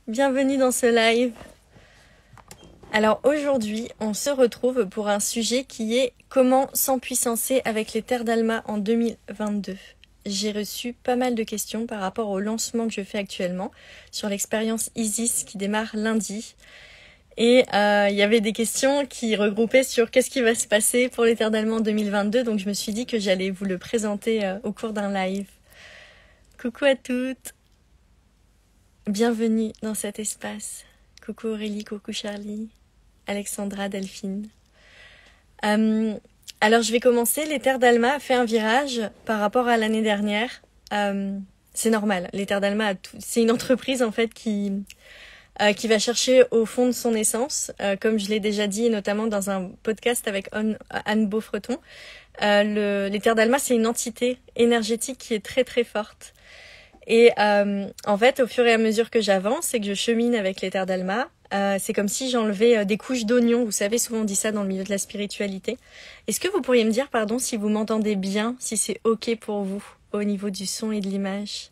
Bienvenue dans ce live. Alors aujourd'hui, on se retrouve pour un sujet qui est comment s'empuissancer avec les terres d'Alma en 2022. J'ai reçu pas mal de questions par rapport au lancement que je fais actuellement sur l'expérience Isis qui démarre lundi. Et il y avait des questions qui regroupaient sur qu'est-ce qui va se passer pour les terres d'Alma en 2022. Donc je me suis dit que j'allais vous le présenter au cours d'un live. Coucou à toutes. Bienvenue dans cet espace. Coucou Aurélie, coucou Charlie, Alexandra, Delphine. Alors je vais commencer. Les terres d'Alma a fait un virage par rapport à l'année dernière. C'est normal. Les terres d'Alma, c'est une entreprise en fait qui va chercher au fond de son essence, comme je l'ai déjà dit, notamment dans un podcast avec Anne Beaufreton. Les terres d'Alma, c'est une entité énergétique qui est très très forte. Et en fait, au fur et à mesure que j'avance et que je chemine avec les terres d'Alma, c'est comme si j'enlevais des couches d'oignons. Vous savez, souvent on dit ça dans le milieu de la spiritualité. Est-ce que vous pourriez me dire, pardon, si vous m'entendez bien, si c'est OK pour vous au niveau du son et de l'image?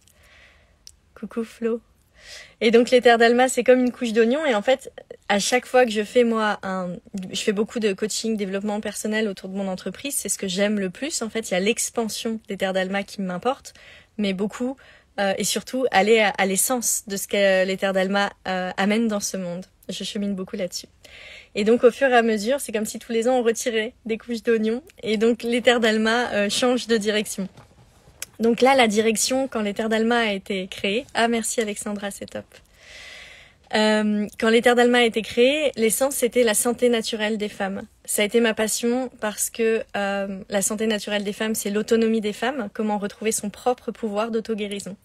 Coucou Flo. Et donc les terres d'Alma, c'est comme une couche d'oignon. Et en fait, à chaque fois que je fais je fais beaucoup de coaching, développement personnel autour de mon entreprise. C'est ce que j'aime le plus. En fait, il y a l'expansion des terres d'Alma qui m'importe, mais beaucoup... et surtout aller à l'essence de ce que les terres d'Alma amènent dans ce monde. Je chemine beaucoup là-dessus. Et donc au fur et à mesure, c'est comme si tous les ans on retirait des couches d'oignons et donc les terres d'Alma changent de direction. Donc là, la direction, quand les terres d'Alma a été créées... Ah merci Alexandra, c'est top. Quand les terres d'Alma a été créées, l'essence c'était la santé naturelle des femmes. Ça a été ma passion parce que la santé naturelle des femmes, c'est l'autonomie des femmes, comment retrouver son propre pouvoir d'auto-guérison.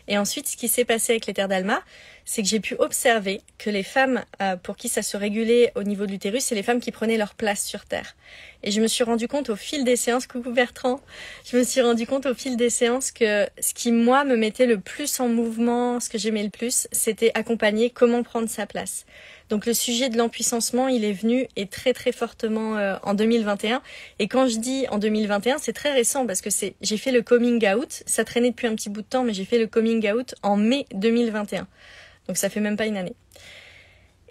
Et ensuite, ce qui s'est passé avec les terres d'Alma, c'est que j'ai pu observer que les femmes pour qui ça se régulait au niveau de l'utérus, c'est les femmes qui prenaient leur place sur Terre. Et je me suis rendu compte au fil des séances, coucou Bertrand, je me suis rendu compte au fil des séances que ce qui, moi, me mettait le plus en mouvement, ce que j'aimais le plus, c'était accompagner comment prendre sa place. Donc le sujet de l'empuissancement, il est venu et très très fortement en 2021. Et quand je dis en 2021, c'est très récent parce que j'ai fait le coming out. Ça traînait depuis un petit bout de temps, mais j'ai fait le coming out en mai 2021. Donc ça fait même pas une année.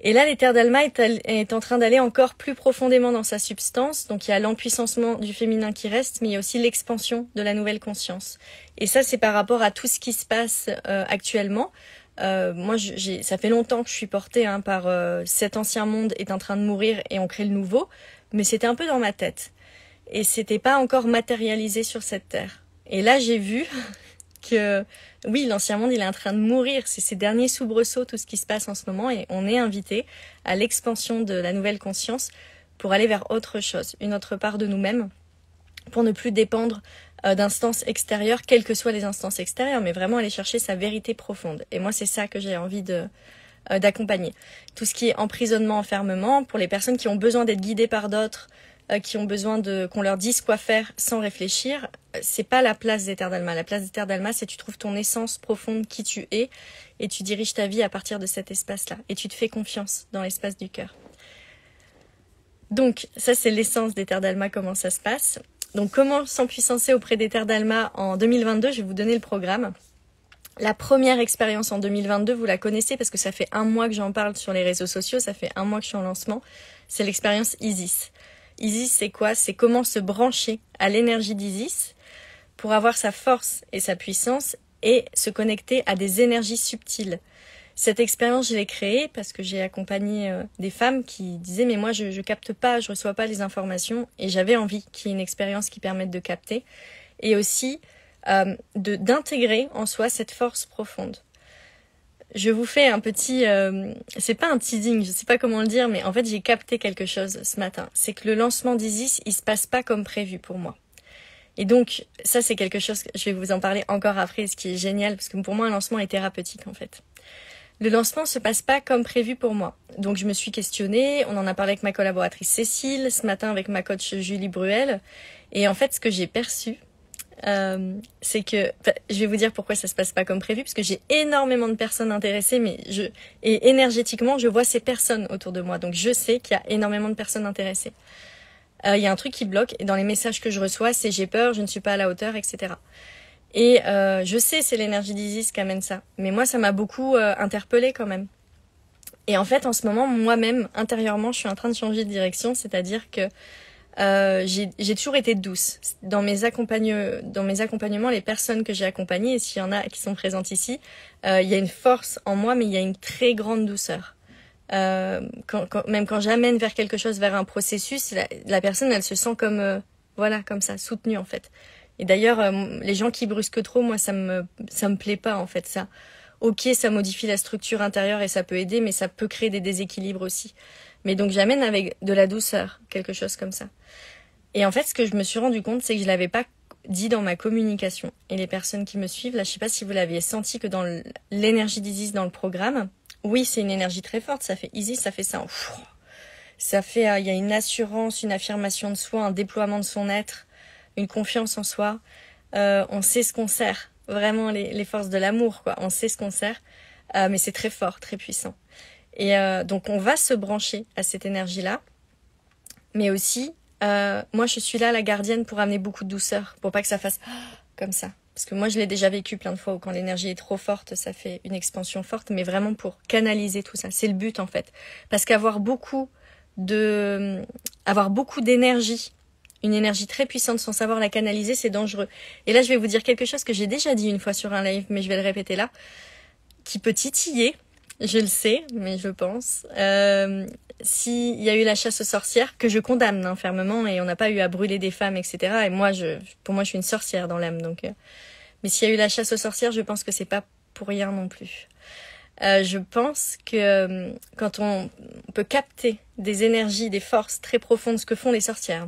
Et là, les terres d'Alma est en train d'aller encore plus profondément dans sa substance. Donc il y a l'empuissancement du féminin qui reste, mais il y a aussi l'expansion de la nouvelle conscience. Et ça, c'est par rapport à tout ce qui se passe actuellement. Moi, ça fait longtemps que je suis portée par cet ancien monde est en train de mourir et on crée le nouveau, mais c'était un peu dans ma tête et c'était pas encore matérialisé sur cette terre. Et là, j'ai vu que oui, l'ancien monde il est en train de mourir, c'est ces derniers soubresauts, tout ce qui se passe en ce moment, et on est invité à l'expansion de la nouvelle conscience pour aller vers autre chose, une autre part de nous-mêmes, pour ne plus dépendre d'instances extérieures, quelles que soient les instances extérieures, mais vraiment aller chercher sa vérité profonde. Et moi, c'est ça que j'ai envie d'accompagner. Tout ce qui est emprisonnement, enfermement, pour les personnes qui ont besoin d'être guidées par d'autres, qui ont besoin qu'on leur dise quoi faire sans réfléchir, c'est pas la place des terres d'Alma. La place des terres d'Alma, c'est tu trouves ton essence profonde, qui tu es, et tu diriges ta vie à partir de cet espace-là. Et tu te fais confiance dans l'espace du cœur. Donc, ça, c'est l'essence des terres d'Alma, comment ça se passe. Donc, comment s'empuissancer auprès des terres d'Alma en 2022, je vais vous donner le programme. La première expérience en 2022, vous la connaissez parce que ça fait 1 mois que j'en parle sur les réseaux sociaux, ça fait 1 mois que je suis en lancement. C'est l'expérience Isis. Isis, c'est quoi? C'est comment se brancher à l'énergie d'Isis pour avoir sa force et sa puissance et se connecter à des énergies subtiles. Cette expérience, je l'ai créée parce que j'ai accompagné des femmes qui disaient « mais moi, je capte pas, je reçois pas les informations » et j'avais envie qu'il y ait une expérience qui permette de capter et aussi d'intégrer en soi cette force profonde. Je vous fais un petit... c'est pas un teasing, je sais pas comment le dire, mais en fait, j'ai capté quelque chose ce matin. C'est que le lancement d'Isis, il se passe pas comme prévu pour moi. Et donc, ça, c'est quelque chose, je vais vous en parler encore après, ce qui est génial, parce que pour moi, un lancement est thérapeutique, en fait. Le lancement se passe pas comme prévu pour moi. Donc je me suis questionnée, on en a parlé avec ma collaboratrice Cécile, ce matin avec ma coach Julie Bruel. Et en fait, ce que j'ai perçu, c'est que, je vais vous dire pourquoi ça se passe pas comme prévu, parce que j'ai énormément de personnes intéressées, et énergétiquement, je vois ces personnes autour de moi. Donc je sais qu'il y a énormément de personnes intéressées. Il y a un truc qui bloque, et dans les messages que je reçois, c'est j'ai peur, je ne suis pas à la hauteur, etc. Et je sais, c'est l'énergie d'Isis qui amène ça. Mais moi, ça m'a beaucoup interpellée quand même. Et en fait, en ce moment, moi-même, intérieurement, je suis en train de changer de direction. C'est-à-dire que j'ai toujours été douce. Dans mes accompagnements, les personnes que j'ai accompagnées, et s'il y en a qui sont présentes ici, il y a une force en moi, mais il y a une très grande douceur. Même quand j'amène vers quelque chose, vers un processus, la personne, elle se sent comme, voilà, comme ça, soutenue en fait. Et d'ailleurs, les gens qui brusquent trop, moi, ça me plaît pas en fait, ça. Ok, ça modifie la structure intérieure et ça peut aider, mais ça peut créer des déséquilibres aussi. Mais donc j'amène avec de la douceur, quelque chose comme ça. Et en fait, ce que je me suis rendu compte, c'est que je l'avais pas dit dans ma communication. Et les personnes qui me suivent, là, je sais pas si vous l'aviez senti que dans l'énergie d'Isis dans le programme, oui, c'est une énergie très forte, ça fait Isis, ça fait ça. Ça fait, il y a une assurance, une affirmation de soi, un déploiement de son être, une confiance en soi. On sait ce qu'on sert. Vraiment les forces de l'amour, quoi. On sait ce qu'on sert, mais c'est très fort, très puissant. Et donc on va se brancher à cette énergie-là, mais aussi, moi je suis là la gardienne pour amener beaucoup de douceur, pour pas que ça fasse comme ça. Parce que moi je l'ai déjà vécu plein de fois où quand l'énergie est trop forte, ça fait une expansion forte, mais vraiment pour canaliser tout ça. C'est le but en fait. Parce qu'avoir beaucoup d'énergie, une énergie très puissante sans savoir la canaliser, c'est dangereux. Et là, je vais vous dire quelque chose que j'ai déjà dit une fois sur un live, mais je vais le répéter là, qui peut titiller, je le sais, mais je pense. S'il y a eu la chasse aux sorcières, que je condamne fermement, et on n'a pas eu à brûler des femmes, etc. Et moi, pour moi, je suis une sorcière dans l'âme. Donc, mais s'il y a eu la chasse aux sorcières, je pense que c'est pas pour rien non plus. Je pense que quand on peut capter des énergies, des forces très profondes, ce que font les sorcières,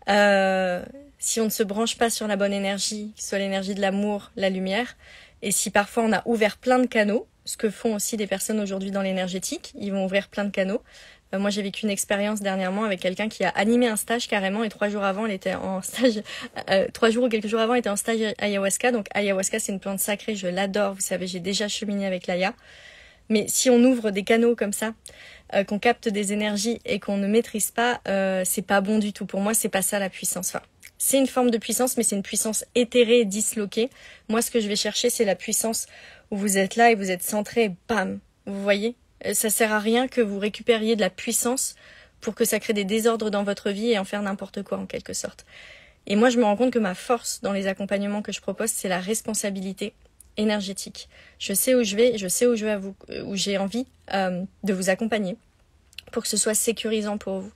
si on ne se branche pas sur la bonne énergie, que ce soit l'énergie de l'amour, la lumière, et si parfois on a ouvert plein de canaux, ce que font aussi des personnes aujourd'hui dans l'énergétique, ils vont ouvrir plein de canaux. Moi j'ai vécu une expérience dernièrement avec quelqu'un qui a animé un stage carrément, et 3 jours avant elle était en stage, 3 jours ou quelques jours avant elle était en stage ayahuasca. Donc ayahuasca c'est une plante sacrée, je l'adore, vous savez, j'ai déjà cheminé avec l'aya. Mais si on ouvre des canaux comme ça, qu'on capte des énergies et qu'on ne maîtrise pas, c'est pas bon du tout. Pour moi, c'est pas ça la puissance. Enfin, c'est une forme de puissance, mais c'est une puissance éthérée et disloquée. Moi, ce que je vais chercher, c'est la puissance où vous êtes là et vous êtes centré, bam. Vous voyez ? Ça sert à rien que vous récupériez de la puissance pour que ça crée des désordres dans votre vie et en faire n'importe quoi, en quelque sorte. Et moi, je me rends compte que ma force dans les accompagnements que je propose, c'est la responsabilité énergétique. Je sais où je vais, où j'ai envie de vous accompagner pour que ce soit sécurisant pour vous.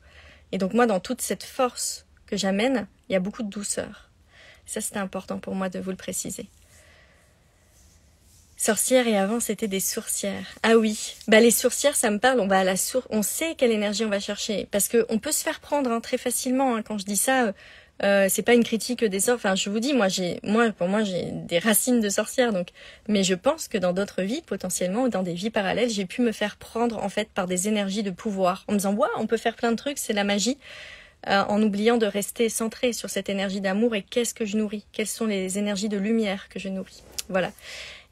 Et donc moi, dans toute cette force que j'amène, il y a beaucoup de douceur. Ça, c'était important pour moi de vous le préciser. Sorcières, et avant, c'était des sourcières. Ah oui, les sourcières, ça me parle. On va à la source, on sait quelle énergie on va chercher. Parce qu'on peut se faire prendre très facilement. Quand je dis ça, c'est pas une critique des sorts. Enfin, je vous dis, pour moi, j'ai des racines de sorcière. Donc, mais je pense que dans d'autres vies, potentiellement, ou dans des vies parallèles, j'ai pu me faire prendre en fait par des énergies de pouvoir, en me disant, on peut faire plein de trucs, c'est la magie, en oubliant de rester centré sur cette énergie d'amour et qu'est-ce que je nourris, quelles sont les énergies de lumière que je nourris. Voilà.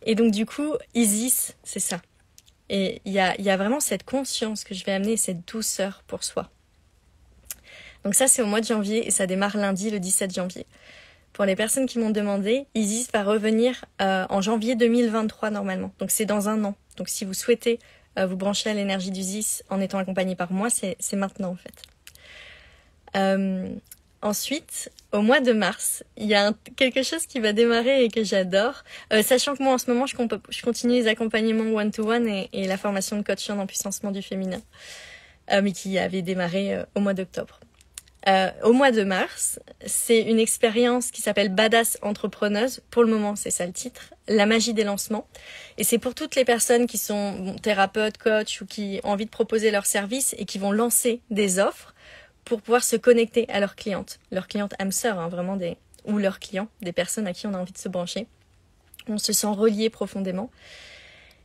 Et donc du coup, Isis, c'est ça. Et il y a vraiment cette conscience que je vais amener, cette douceur pour soi. Donc ça, c'est au mois de janvier et ça démarre lundi, le 17 janvier. Pour les personnes qui m'ont demandé, Isis va revenir en janvier 2023 normalement. Donc c'est dans un an. Donc si vous souhaitez vous brancher à l'énergie d'Isis en étant accompagné par moi, c'est maintenant en fait. Ensuite, au mois de mars, il y a quelque chose qui va démarrer et que j'adore. Sachant que moi, en ce moment, je continue les accompagnements one-to-one et la formation de coach en empuissancement du féminin, mais qui avait démarré au mois d'octobre. Au mois de mars, c'est une expérience qui s'appelle Badass Entrepreneuse. Pour le moment, c'est ça le titre. La magie des lancements. Et c'est pour toutes les personnes qui sont thérapeutes, coachs ou qui ont envie de proposer leurs services et qui vont lancer des offres pour pouvoir se connecter à leurs clientes âmes sœurs, vraiment ou leurs clients, des personnes à qui on a envie de se brancher. On se sent relié profondément.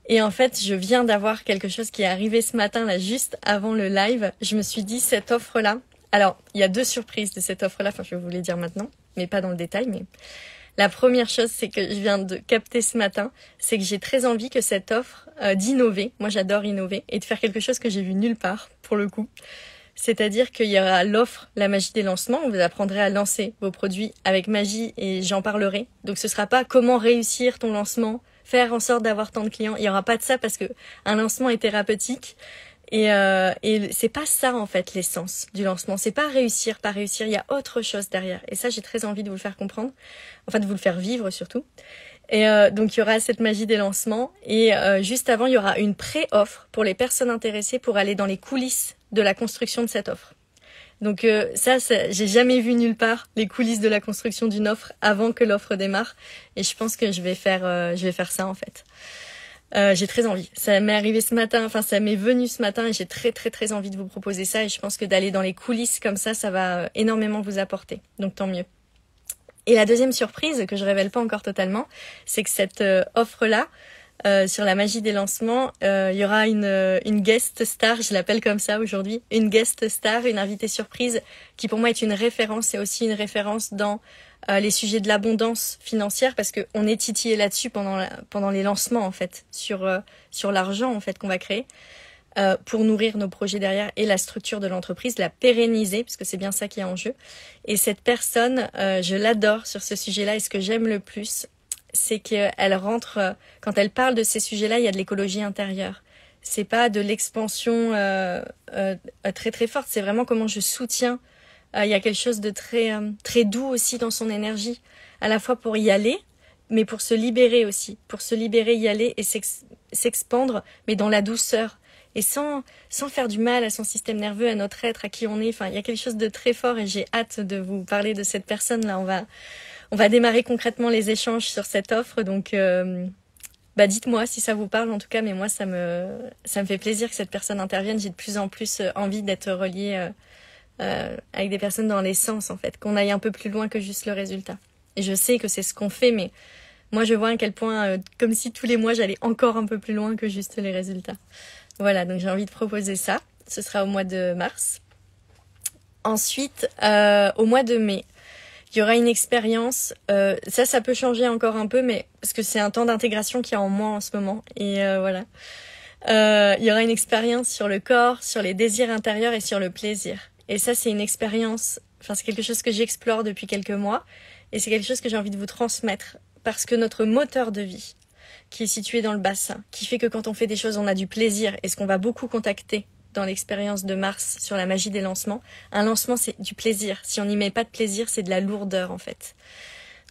Et en fait, je viens d'avoir quelque chose qui est arrivé ce matin, là, juste avant le live. Je me suis dit, cette offre-là, alors, il y a 2 surprises de cette offre-là, je vais vous les dire maintenant, mais pas dans le détail, mais la première chose, c'est que je viens de capter ce matin, c'est que j'ai très envie que cette offre d'innover, moi j'adore innover, et de faire quelque chose que j'ai vu nulle part, pour le coup. C'est-à-dire qu'il y aura l'offre, la magie des lancements, où vous apprendrez à lancer vos produits avec magie et j'en parlerai. Donc ce sera pas comment réussir ton lancement, faire en sorte d'avoir tant de clients. Il y aura pas de ça parce que un lancement est thérapeutique. Et c'est pas ça en fait l'essence du lancement. C'est pas réussir, pas réussir. Il y a autre chose derrière. Et ça, j'ai très envie de vous le faire comprendre. Enfin, de vous le faire vivre surtout. Et donc, il y aura cette magie des lancements. Et juste avant, il y aura une pré-offre pour les personnes intéressées pour aller dans les coulisses de la construction de cette offre. Donc ça, j'ai jamais vu nulle part les coulisses de la construction d'une offre avant que l'offre démarre. Et je pense que je vais faire ça en fait. J'ai très envie. Ça m'est arrivé ce matin, enfin ça m'est venu ce matin et j'ai très très très envie de vous proposer ça et je pense que d'aller dans les coulisses comme ça va énormément vous apporter. Donc tant mieux. Et la deuxième surprise que je révèle pas encore totalement, c'est que cette offre-là, sur la magie des lancements, il y aura une guest star, je l'appelle comme ça aujourd'hui, une guest star, une invitée surprise qui pour moi est une référence et aussi une référence dans les sujets de l'abondance financière parce que on est titillé là-dessus pendant les lancements en fait sur l'argent en fait qu'on va créer pour nourrir nos projets derrière et la structure de l'entreprise, la pérenniser parce que c'est bien ça qui est en jeu. Et cette personne, je l'adore sur ce sujet-là et ce que j'aime le plus, c'est qu'elle rentre quand elle parle de ces sujets-là, il y a de l'écologie intérieure. C'est pas de l'expansion très très forte, c'est vraiment comment je soutiens. Il y a quelque chose de très doux aussi dans son énergie, à la fois pour y aller, mais pour se libérer aussi. Pour se libérer, y aller et s'expandre, mais dans la douceur. Et sans faire du mal à son système nerveux, à notre être, à qui on est. Enfin, il y a quelque chose de très fort et j'ai hâte de vous parler de cette personne-là. On va démarrer concrètement les échanges sur cette offre. Donc, dites-moi si ça vous parle en tout cas. Mais moi, ça me fait plaisir que cette personne intervienne. J'ai de plus en plus envie d'être reliée avec des personnes dans l'essence en fait, qu'on aille un peu plus loin que juste le résultat. Et je sais que c'est ce qu'on fait, mais moi je vois à quel point, comme si tous les mois j'allais encore un peu plus loin que juste les résultats. Voilà, donc j'ai envie de proposer ça. Ce sera au mois de mars. Ensuite, au mois de mai, il y aura une expérience. Ça peut changer encore un peu, mais parce que c'est un temps d'intégration qu'il y a en moi en ce moment. Et voilà. Il y aura une expérience sur le corps, sur les désirs intérieurs et sur le plaisir. Et ça, c'est une expérience, enfin, c'est quelque chose que j'explore depuis quelques mois et c'est quelque chose que j'ai envie de vous transmettre parce que notre moteur de vie, qui est situé dans le bassin, qui fait que quand on fait des choses, on a du plaisir et ce qu'on va beaucoup contacter dans l'expérience de Mars sur la magie des lancements, un lancement, c'est du plaisir. Si on n'y met pas de plaisir, c'est de la lourdeur, en fait.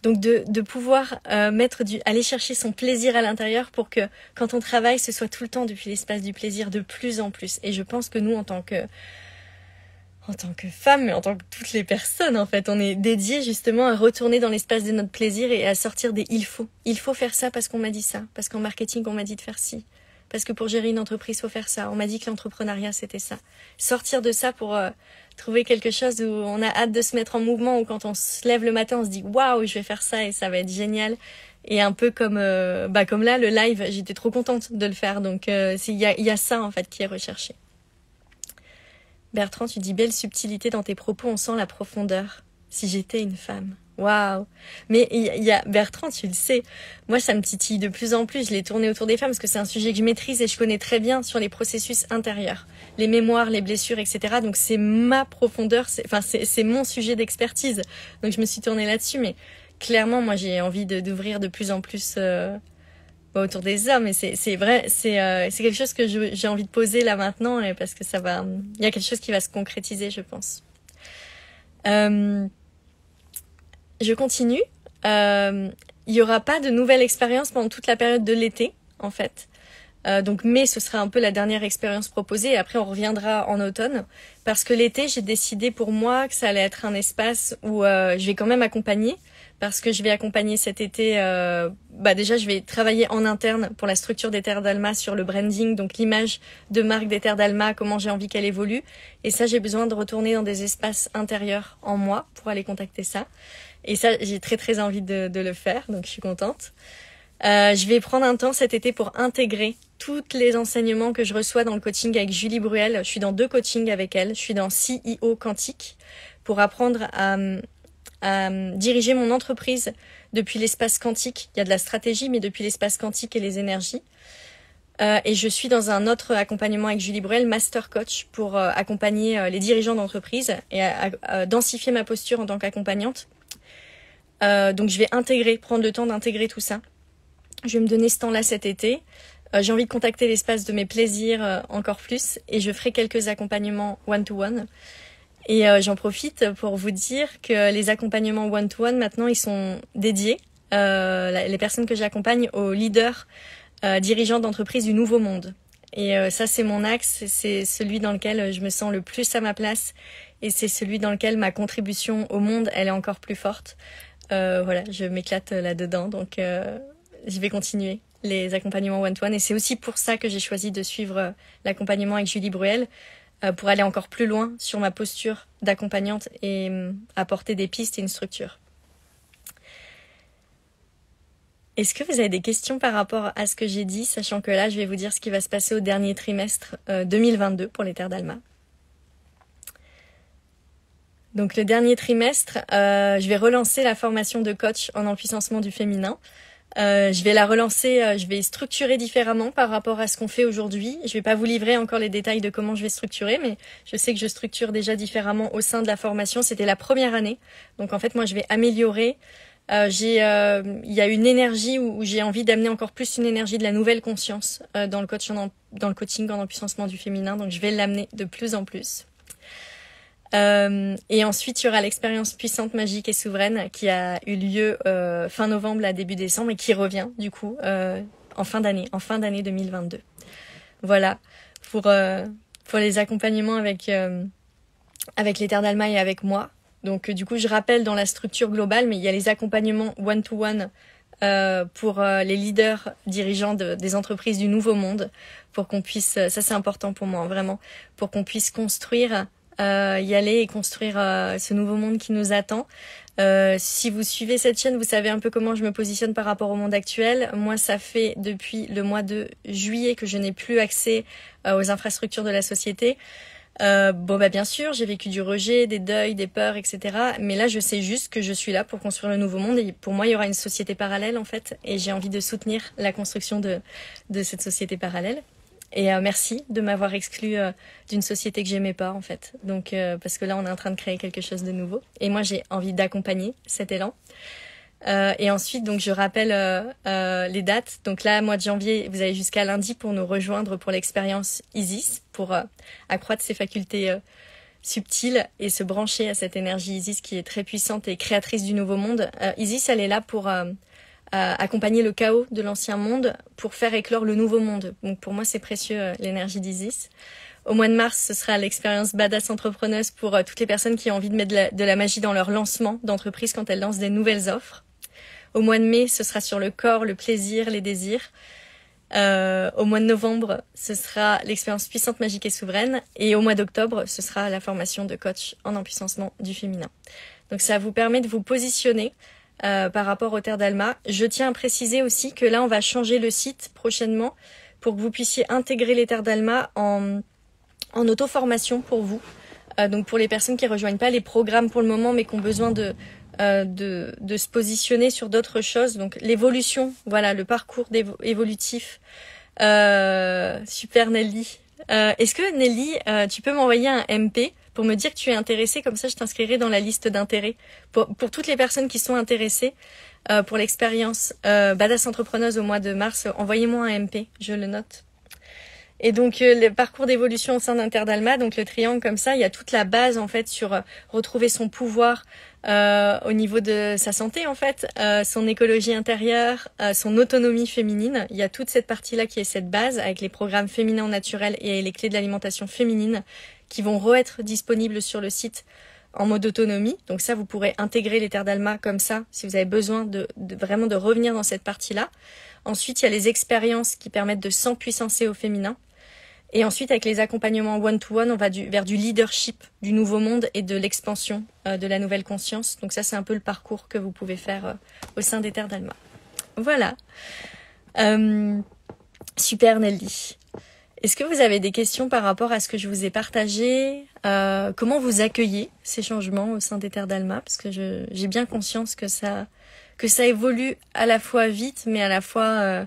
Donc, de pouvoir aller chercher son plaisir à l'intérieur pour que quand on travaille, ce soit tout le temps depuis l'espace du plaisir de plus en plus. Et je pense que nous, en tant que femme, mais en tant que toutes les personnes, en fait, on est dédié justement à retourner dans l'espace de notre plaisir et à sortir des il faut. Il faut faire ça parce qu'on m'a dit ça, parce qu'en marketing, on m'a dit de faire ci, parce que pour gérer une entreprise, il faut faire ça. On m'a dit que l'entrepreneuriat, c'était ça. Sortir de ça pour trouver quelque chose où on a hâte de se mettre en mouvement, ou quand on se lève le matin, on se dit « Waouh, je vais faire ça et ça va être génial ». Et un peu comme là, le live, j'étais trop contente de le faire. Donc, il y a ça, en fait, qui est recherché. Bertrand, tu dis belle subtilité dans tes propos, on sent la profondeur. Si j'étais une femme. Waouh. Mais il y a Bertrand, tu le sais. Moi, ça me titille de plus en plus. Je l'ai tourné autour des femmes parce que c'est un sujet que je maîtrise et je connais très bien sur les processus intérieurs, les mémoires, les blessures, etc. Donc c'est ma profondeur, c'est mon sujet d'expertise. Donc je me suis tournée là-dessus, mais clairement, moi, j'ai envie d'ouvrir de plus en plus autour des hommes. Et c'est vrai, c'est quelque chose que j'ai envie de poser là maintenant, et parce que il y a quelque chose qui va se concrétiser, je pense. Je continue. Il y aura pas de nouvelle expérience pendant toute la période de l'été, en fait. Donc mai, ce sera un peu la dernière expérience proposée, et après on reviendra en automne. Parce que l'été, j'ai décidé pour moi que ça allait être un espace où je vais quand même accompagner. Parce que je vais accompagner cet été, déjà je vais travailler en interne pour la structure des Terres d'Alma sur le branding, donc l'image de marque des Terres d'Alma, comment j'ai envie qu'elle évolue. Et ça, j'ai besoin de retourner dans des espaces intérieurs en moi pour aller contacter ça. Et ça, j'ai très très envie de le faire, donc je suis contente. Je vais prendre un temps cet été pour intégrer tous les enseignements que je reçois dans le coaching avec Julie Bruel. Je suis dans 2 coachings avec elle. Je suis dans CEO Quantique pour apprendre à diriger mon entreprise depuis l'espace quantique. Il y a de la stratégie, mais depuis l'espace quantique et les énergies. Et je suis dans un autre accompagnement avec Julie Bruel, Master Coach, pour accompagner les dirigeants d'entreprise et à densifier ma posture en tant qu'accompagnante. Donc je vais prendre le temps d'intégrer tout ça. Je vais me donner ce temps-là cet été. J'ai envie de contacter l'espace de mes plaisirs encore plus et je ferai quelques accompagnements one-to-one. Et j'en profite pour vous dire que les accompagnements one-to-one, maintenant, ils sont dédiés, les personnes que j'accompagne, aux leaders dirigeants d'entreprise du Nouveau Monde. Et ça, c'est mon axe, c'est celui dans lequel je me sens le plus à ma place et c'est celui dans lequel ma contribution au monde, elle est encore plus forte. Voilà, je m'éclate là-dedans, donc je vais continuer les accompagnements one-to-one. Et c'est aussi pour ça que j'ai choisi de suivre l'accompagnement avec Julie Bruel, pour aller encore plus loin sur ma posture d'accompagnante et apporter des pistes et une structure. Est-ce que vous avez des questions par rapport à ce que j'ai dit, sachant que là, je vais vous dire ce qui va se passer au dernier trimestre 2022 pour les Terres d'Alma. Donc le dernier trimestre, je vais relancer la formation de coach en empuissancement du féminin. Je vais la relancer, je vais structurer différemment par rapport à ce qu'on fait aujourd'hui. Je vais pas vous livrer encore les détails de comment je vais structurer, mais je sais que je structure déjà différemment au sein de la formation. C'était la première année, donc en fait moi je vais améliorer. Il y a une énergie où j'ai envie d'amener encore plus une énergie de la nouvelle conscience dans le coaching en empuissancement du féminin, donc je vais l'amener de plus en plus. Et ensuite, il y aura l'expérience puissante, magique et souveraine qui a eu lieu fin novembre à début décembre et qui revient du coup en fin d'année 2022. Voilà pour les accompagnements avec les Terres d'Alma et avec moi. Donc du coup, je rappelle dans la structure globale, mais il y a les accompagnements one-to-one pour les leaders dirigeants des entreprises du Nouveau Monde, pour qu'on puisse, ça c'est important pour moi vraiment, pour qu'on puisse construire y aller et construire ce nouveau monde qui nous attend. Si vous suivez cette chaîne, vous savez un peu comment je me positionne par rapport au monde actuel. Moi, ça fait depuis le mois de juillet que je n'ai plus accès aux infrastructures de la société. Bien sûr, j'ai vécu du rejet, des deuils, des peurs, etc. Mais là, je sais juste que je suis là pour construire le nouveau monde. Et pour moi, il y aura une société parallèle, en fait. Et j'ai envie de soutenir la construction de cette société parallèle. Et merci de m'avoir exclu d'une société que j'aimais pas en fait. Donc parce que là on est en train de créer quelque chose de nouveau. Et moi j'ai envie d'accompagner cet élan. Et ensuite donc je rappelle les dates. Donc là mois de janvier vous avez jusqu'à lundi pour nous rejoindre pour l'expérience Isis, pour accroître ses facultés subtiles et se brancher à cette énergie Isis qui est très puissante et créatrice du nouveau monde. Isis elle est là pour accompagner le chaos de l'ancien monde pour faire éclore le nouveau monde. Donc pour moi, c'est précieux l'énergie d'Isis. Au mois de mars, ce sera l'expérience Badass Entrepreneuse pour toutes les personnes qui ont envie de mettre de la magie dans leur lancement d'entreprise quand elles lancent des nouvelles offres. Au mois de mai, ce sera sur le corps, le plaisir, les désirs. Au mois de novembre, ce sera l'expérience puissante, magique et souveraine. Et au mois d'octobre, ce sera la formation de coach en empuissancement du féminin. Donc ça vous permet de vous positionner par rapport aux Terres d'Alma. Je tiens à préciser aussi que là, on va changer le site prochainement pour que vous puissiez intégrer les Terres d'Alma en auto-formation pour vous. Donc pour les personnes qui rejoignent pas les programmes pour le moment, mais qui ont besoin de se positionner sur d'autres choses. Donc l'évolution, voilà, le parcours évolutif. Super Nelly. Est-ce que Nelly, tu peux m'envoyer un MP pour me dire que tu es intéressée, comme ça je t'inscrirai dans la liste d'intérêts. Pour toutes les personnes qui sont intéressées pour l'expérience Badass Entrepreneuse au mois de mars, envoyez-moi un MP, je le note. Et donc le parcours d'évolution au sein d'un Terre d'Alma, donc le triangle comme ça, il y a toute la base en fait sur retrouver son pouvoir au niveau de sa santé en fait, son écologie intérieure, son autonomie féminine. Il y a toute cette partie-là qui est cette base avec les programmes féminins naturels et les clés de l'alimentation féminine qui vont re-être disponibles sur le site en mode autonomie. Donc ça, vous pourrez intégrer les Terres d'Alma comme ça si vous avez besoin de vraiment de revenir dans cette partie-là. Ensuite, il y a les expériences qui permettent de s'empuissancer au féminin. Et ensuite, avec les accompagnements one-to-one, on va vers du leadership du nouveau monde et de l'expansion de la nouvelle conscience. Donc ça, c'est un peu le parcours que vous pouvez faire au sein des Terres d'Alma. Voilà. Super Nelly. Est-ce que vous avez des questions par rapport à ce que je vous ai partagé? Comment vous accueillez ces changements au sein des Terres d'Alma? Parce que j'ai bien conscience que ça évolue à la fois vite, mais à la fois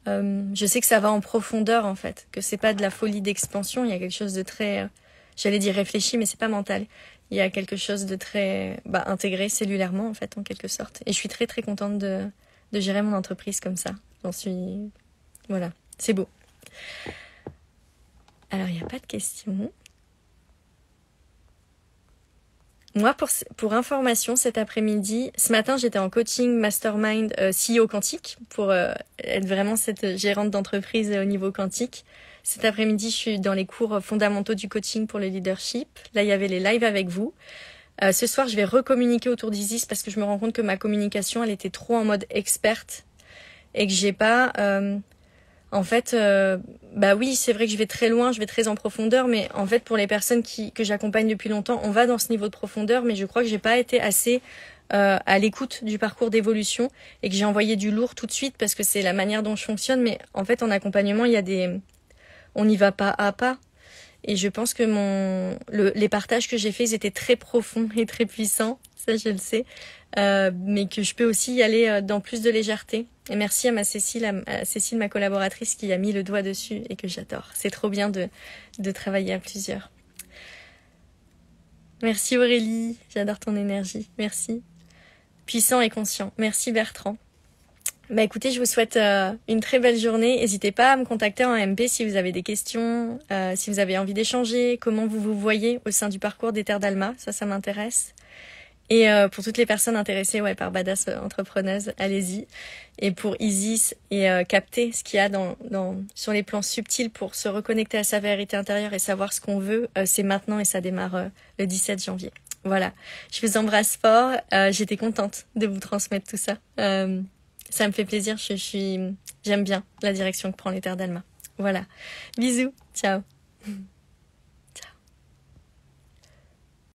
Je sais que ça va en profondeur en fait, que c'est pas de la folie d'expansion, il y a quelque chose de très, j'allais dire réfléchi, mais c'est pas mental. Il y a quelque chose de très intégré cellulairement en fait, en quelque sorte. Et je suis très très contente de gérer mon entreprise comme ça. Voilà, c'est beau. Alors il n'y a pas de questions. Moi, pour information, cet après-midi, ce matin, j'étais en coaching mastermind CEO quantique pour être vraiment cette gérante d'entreprise au niveau quantique. Cet après-midi, je suis dans les cours fondamentaux du coaching pour le leadership. Là, il y avait les lives avec vous. Ce soir, je vais recommuniquer autour d'Isis parce que je me rends compte que ma communication, elle était trop en mode experte et que j'ai pas... En fait, oui, c'est vrai que je vais très loin, je vais très en profondeur, mais en fait, pour les personnes que j'accompagne depuis longtemps, on va dans ce niveau de profondeur, mais je crois que j'ai pas été assez à l'écoute du parcours d'évolution et que j'ai envoyé du lourd tout de suite parce que c'est la manière dont je fonctionne. Mais en fait, en accompagnement, on n'y va pas à pas. Et je pense que les partages que j'ai faits, ils étaient très profonds et très puissants, ça je le sais, mais que je peux aussi y aller dans plus de légèreté. Et merci à Cécile, ma collaboratrice, qui a mis le doigt dessus et que j'adore. C'est trop bien de travailler à plusieurs. Merci Aurélie, j'adore ton énergie, merci. Puissant et conscient, merci Bertrand. Écoutez, je vous souhaite une très belle journée. N'hésitez pas à me contacter en MP si vous avez des questions, si vous avez envie d'échanger, comment vous vous voyez au sein du parcours des Terres d'Alma, ça m'intéresse. Et pour toutes les personnes intéressées par Badass Entrepreneuse, allez-y. Et pour Isis et capter ce qu'il y a sur les plans subtils pour se reconnecter à sa vérité intérieure et savoir ce qu'on veut, c'est maintenant et ça démarre le 17 janvier. Voilà, je vous embrasse fort. J'étais contente de vous transmettre tout ça. Ça me fait plaisir, j'aime bien la direction que prend les Terres d'Alma. Voilà, bisous, ciao.